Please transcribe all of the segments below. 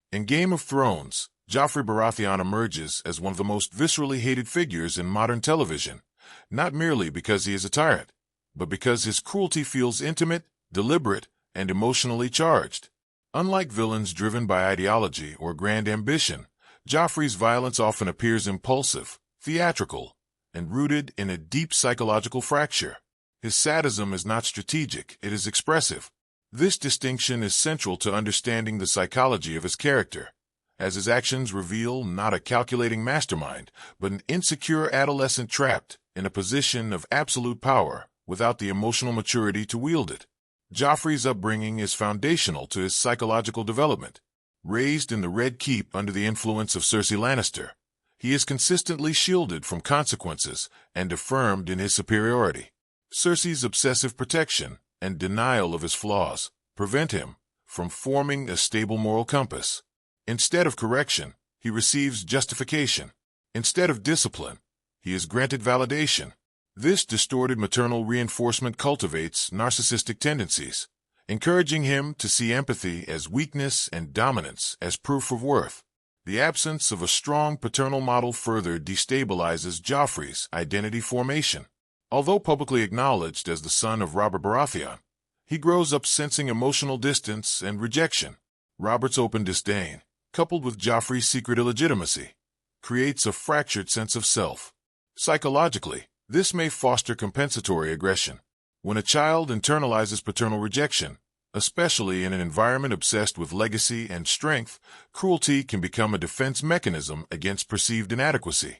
In Game of Thrones, Joffrey Baratheon emerges as one of the most viscerally hated figures in modern television, not merely because he is a tyrant, but because his cruelty feels intimate, deliberate, and emotionally charged. Unlike villains driven by ideology or grand ambition, Joffrey's violence often appears impulsive, theatrical, and rooted in a deep psychological fracture. His sadism is not strategic, it is expressive. This distinction is central to understanding the psychology of his character, as his actions reveal not a calculating mastermind, but an insecure adolescent trapped in a position of absolute power without the emotional maturity to wield it. Joffrey's upbringing is foundational to his psychological development. Raised in the Red Keep under the influence of Cersei Lannister, he is consistently shielded from consequences and affirmed in his superiority. Cersei's obsessive protection and denial of his flaws prevent him from forming a stable moral compass. Instead of correction, he receives justification. Instead of discipline, he is granted validation. This distorted maternal reinforcement cultivates narcissistic tendencies, encouraging him to see empathy as weakness and dominance as proof of worth. The absence of a strong paternal model further destabilizes Joffrey's identity formation. Although publicly acknowledged as the son of Robert Baratheon, he grows up sensing emotional distance and rejection. Robert's open disdain, coupled with Joffrey's secret illegitimacy, creates a fractured sense of self. Psychologically, this may foster compensatory aggression. When a child internalizes paternal rejection, especially in an environment obsessed with legacy and strength, cruelty can become a defense mechanism against perceived inadequacy.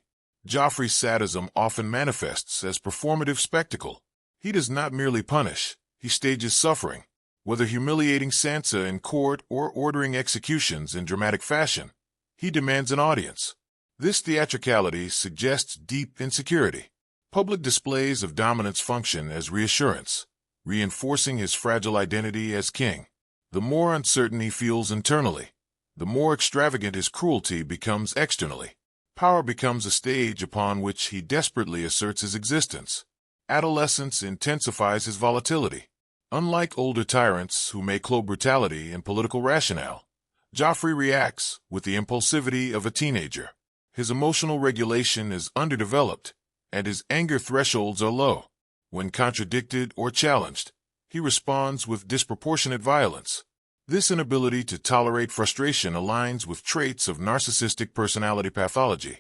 Joffrey's sadism often manifests as performative spectacle. He does not merely punish, he stages suffering. Whether humiliating Sansa in court or ordering executions in dramatic fashion, he demands an audience. This theatricality suggests deep insecurity. Public displays of dominance function as reassurance, reinforcing his fragile identity as king. The more uncertain he feels internally, the more extravagant his cruelty becomes externally. Power becomes a stage upon which he desperately asserts his existence. Adolescence intensifies his volatility. Unlike older tyrants who may cloak brutality in political rationale, Joffrey reacts with the impulsivity of a teenager. His emotional regulation is underdeveloped, and his anger thresholds are low. When contradicted or challenged, he responds with disproportionate violence. This inability to tolerate frustration aligns with traits of narcissistic personality pathology,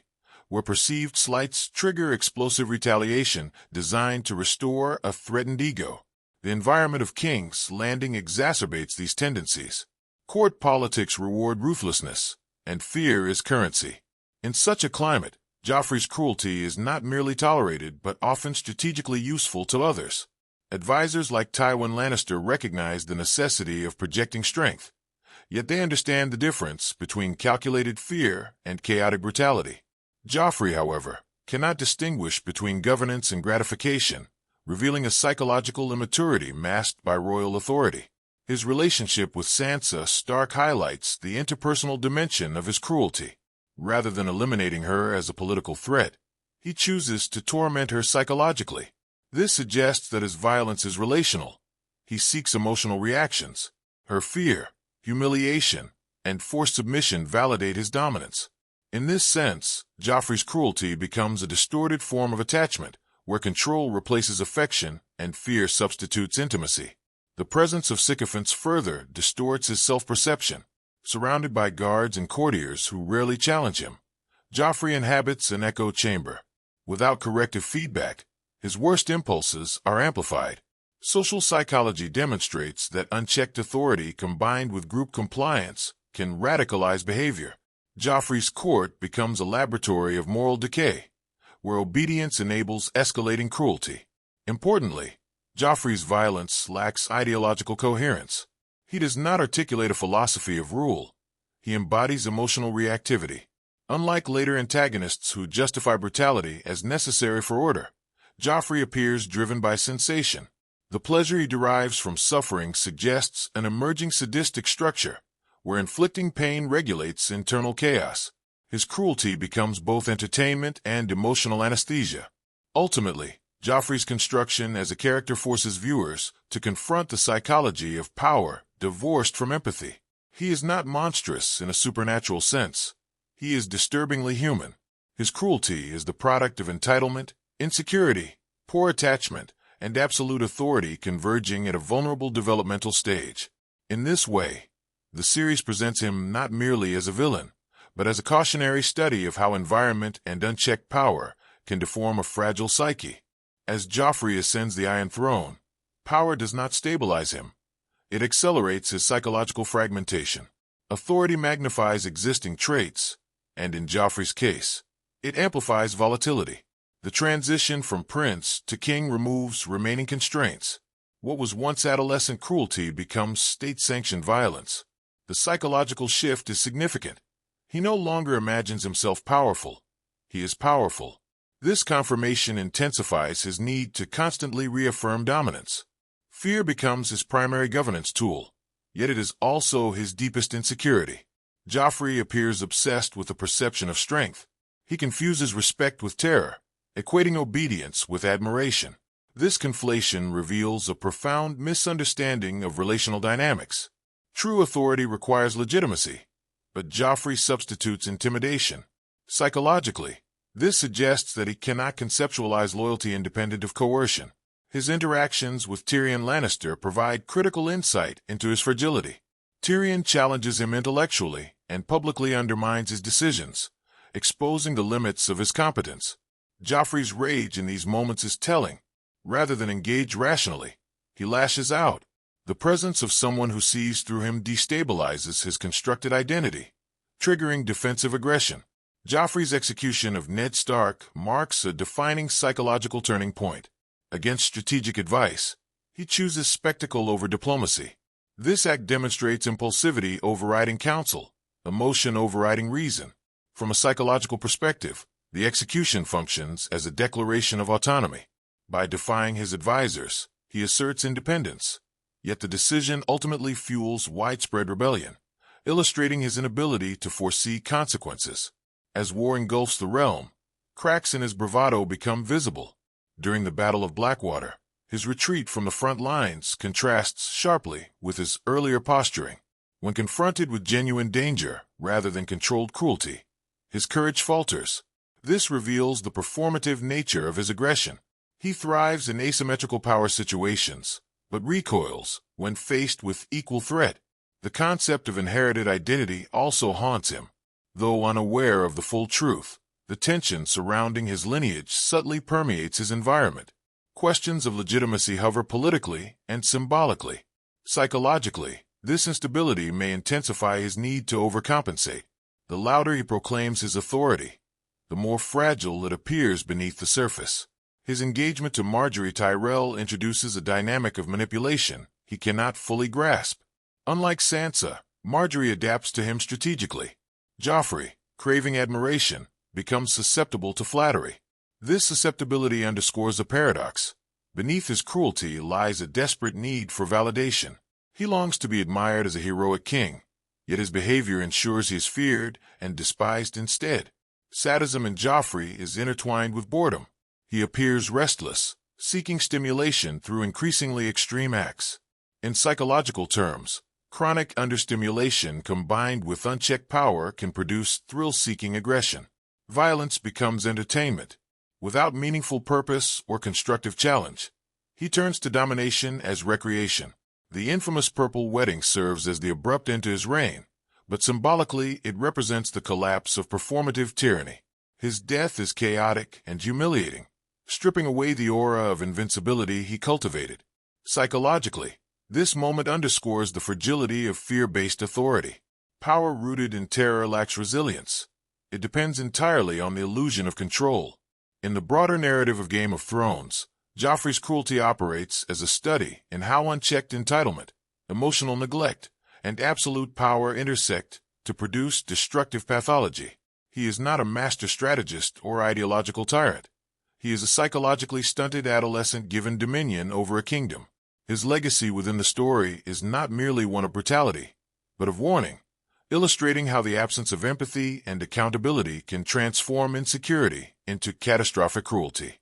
where perceived slights trigger explosive retaliation designed to restore a threatened ego. The environment of King's Landing exacerbates these tendencies. Court politics reward ruthlessness, and fear is currency. In such a climate, Joffrey's cruelty is not merely tolerated but often strategically useful to others. Advisors like Tywin Lannister recognize the necessity of projecting strength, yet they understand the difference between calculated fear and chaotic brutality. Joffrey, however, cannot distinguish between governance and gratification, revealing a psychological immaturity masked by royal authority. His relationship with Sansa Stark highlights the interpersonal dimension of his cruelty. Rather than eliminating her as a political threat, he chooses to torment her psychologically. This suggests that his violence is relational. He seeks emotional reactions. Her fear, humiliation, and forced submission validate his dominance. In this sense, Joffrey's cruelty becomes a distorted form of attachment, where control replaces affection and fear substitutes intimacy. The presence of sycophants further distorts his self-perception. Surrounded by guards and courtiers who rarely challenge him, Joffrey inhabits an echo chamber. Without corrective feedback, his worst impulses are amplified. Social psychology demonstrates that unchecked authority combined with group compliance can radicalize behavior. Joffrey's court becomes a laboratory of moral decay, where obedience enables escalating cruelty. Importantly, Joffrey's violence lacks ideological coherence. He does not articulate a philosophy of rule. He embodies emotional reactivity. Unlike later antagonists who justify brutality as necessary for order, Joffrey appears driven by sensation. The pleasure he derives from suffering suggests an emerging sadistic structure, where inflicting pain regulates internal chaos. His cruelty becomes both entertainment and emotional anesthesia. Ultimately, Joffrey's construction as a character forces viewers to confront the psychology of power divorced from empathy. He is not monstrous in a supernatural sense. He is disturbingly human. His cruelty is the product of entitlement, insecurity, poor attachment, and absolute authority converging at a vulnerable developmental stage. In this way, the series presents him not merely as a villain, but as a cautionary study of how environment and unchecked power can deform a fragile psyche. As Joffrey ascends the Iron Throne, power does not stabilize him. It accelerates his psychological fragmentation. Authority magnifies existing traits, and in Joffrey's case, it amplifies volatility. The transition from prince to king removes remaining constraints. What was once adolescent cruelty becomes state-sanctioned violence. The psychological shift is significant. He no longer imagines himself powerful. He is powerful. This confirmation intensifies his need to constantly reaffirm dominance. Fear becomes his primary governance tool, yet it is also his deepest insecurity. Joffrey appears obsessed with the perception of strength. He confuses respect with terror, equating obedience with admiration. This conflation reveals a profound misunderstanding of relational dynamics. True authority requires legitimacy, but Joffrey substitutes intimidation. Psychologically, this suggests that he cannot conceptualize loyalty independent of coercion. His interactions with Tyrion Lannister provide critical insight into his fragility. Tyrion challenges him intellectually and publicly undermines his decisions, exposing the limits of his competence. Joffrey's rage in these moments is telling. Rather than engage rationally, he lashes out. The presence of someone who sees through him destabilizes his constructed identity, triggering defensive aggression. Joffrey's execution of Ned Stark marks a defining psychological turning point. Against strategic advice, he chooses spectacle over diplomacy. This act demonstrates impulsivity overriding counsel, emotion overriding reason. From a psychological perspective, the execution functions as a declaration of autonomy. By defying his advisors, he asserts independence. Yet the decision ultimately fuels widespread rebellion, illustrating his inability to foresee consequences. As war engulfs the realm, cracks in his bravado become visible. During the Battle of Blackwater, his retreat from the front lines contrasts sharply with his earlier posturing. When confronted with genuine danger rather than controlled cruelty, his courage falters. This reveals the performative nature of his aggression. He thrives in asymmetrical power situations, but recoils when faced with equal threat. The concept of inherited identity also haunts him. Though unaware of the full truth, the tension surrounding his lineage subtly permeates his environment. Questions of legitimacy hover politically and symbolically. Psychologically, this instability may intensify his need to overcompensate. The louder he proclaims his authority, the more fragile it appears beneath the surface. His engagement to Margaery Tyrell introduces a dynamic of manipulation he cannot fully grasp. Unlike Sansa, Margaery adapts to him strategically. Joffrey, craving admiration, becomes susceptible to flattery. This susceptibility underscores a paradox. Beneath his cruelty lies a desperate need for validation. He longs to be admired as a heroic king, yet his behavior ensures he is feared and despised instead. Sadism in Joffrey is intertwined with boredom. He appears restless, seeking stimulation through increasingly extreme acts. In psychological terms, chronic understimulation combined with unchecked power can produce thrill-seeking aggression. Violence becomes entertainment, without meaningful purpose or constructive challenge. He turns to domination as recreation. The infamous Purple Wedding serves as the abrupt end to his reign, but symbolically it represents the collapse of performative tyranny. His death is chaotic and humiliating, stripping away the aura of invincibility he cultivated. Psychologically, this moment underscores the fragility of fear-based authority. Power rooted in terror lacks resilience. It depends entirely on the illusion of control. In the broader narrative of Game of Thrones, Joffrey's cruelty operates as a study in how unchecked entitlement, emotional neglect, and absolute power intersect to produce destructive pathology. He is not a master strategist or ideological tyrant. He is a psychologically stunted adolescent given dominion over a kingdom. His legacy within the story is not merely one of brutality, but of warning, illustrating how the absence of empathy and accountability can transform insecurity into catastrophic cruelty.